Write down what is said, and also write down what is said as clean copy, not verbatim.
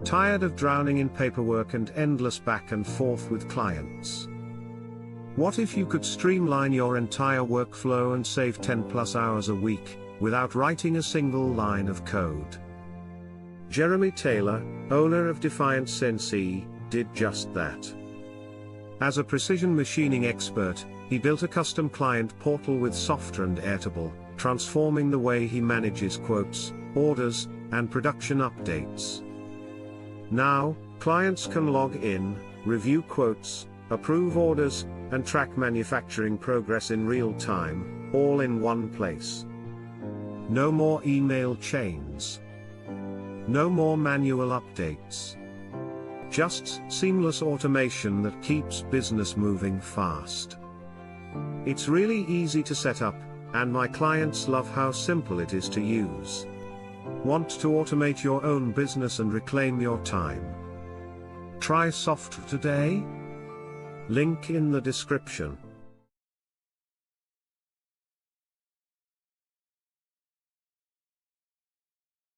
Tired of drowning in paperwork and endless back and forth with clients? What if you could streamline your entire workflow and save 10+ hours a week, without writing a single line of code? Jeremy Taylor, owner of Defiant CNC, did just that. As a precision machining expert, he built a custom client portal with Softr and Airtable, transforming the way he manages quotes, orders, and production updates. Now, clients can log in, review quotes, approve orders, and track manufacturing progress in real time, all in one place. No more email chains. No more manual updates. Just seamless automation that keeps business moving fast. It's really easy to set up, and my clients love how simple it is to use. Want to automate your own business and reclaim your time? Try Softr today? Link in the description.